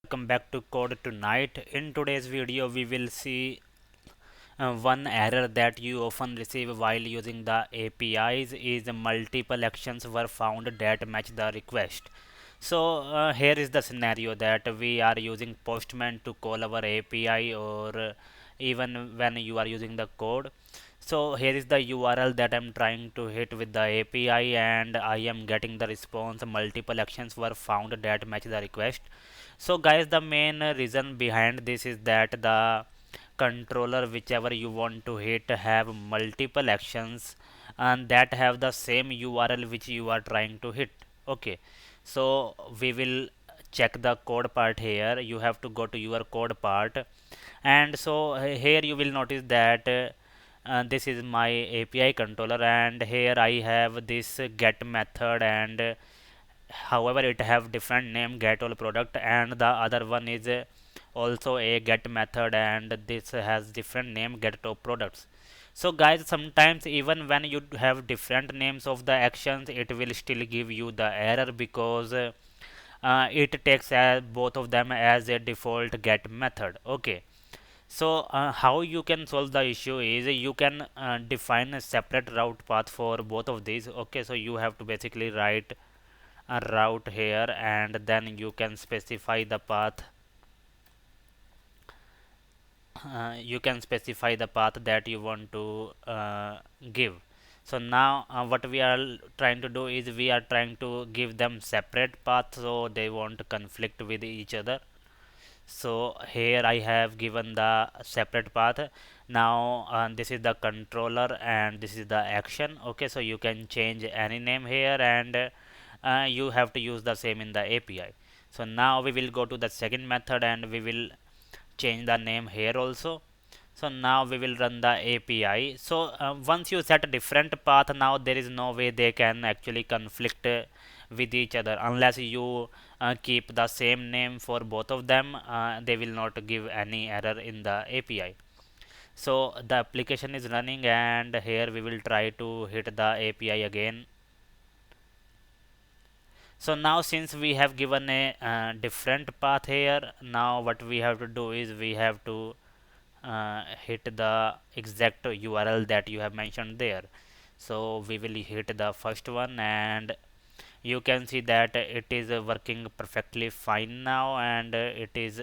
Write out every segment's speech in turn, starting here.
Welcome back to Code Tonight. In today's video, we will see one error that you often receive while using the APIs is multiple actions were found that match the request. So here is the scenario that we are using Postman to call our API or even when you are using the code. So here is the URL that I'm trying to hit with the API and I am getting the response multiple actions were found that match the request. So guys, the main reason behind this is that the controller whichever you want to hit have multiple actions and that have the same URL which you are trying to hit. Okay, so we will check the code part here. You have to go to your code part, and so here you will notice that this is my API controller, and here I have this get method, and however it have different name, get all product, and the other one is also a get method, and this has different name, get top products. So guys, sometimes even when you have different names of the actions, it will still give you the error because it takes both of them as a default get method. Okay, so how you can solve the issue is you can define a separate route path for both of these. Okay, so you have to basically write a route here and then you can specify the path. You can specify the path that you want to give. So now what we are trying to do is we are trying to give them separate paths so they won't conflict with each other. So here I have given the separate path. Now this is the controller and this is the action. Okay, so you can change any name here, and you have to use the same in the API. So now we will go to the second method and we will change the name here also. So now we will run the API. So once you set a different path, now there is no way they can actually conflict with each other unless you keep the same name for both of them. They will not give any error in the API. So the application is running, and here we will try to hit the API again. So now since we have given a different path here, now what we have to do is we have to hit the exact URL that you have mentioned there. So we will hit the first one, and you can see that it is working perfectly fine now, and it is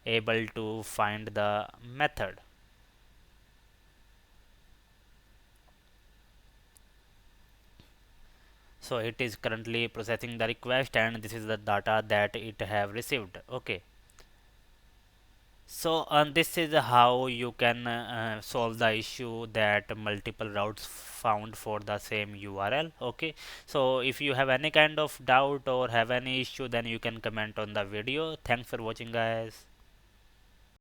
able to find the method. So it is currently processing the request, and this is the data that it have received. Okay, so this is how you can solve the issue that multiple routes found for the same URL. Okay, so if you have any kind of doubt or have any issue, then you can comment on the video. Thanks for watching, guys.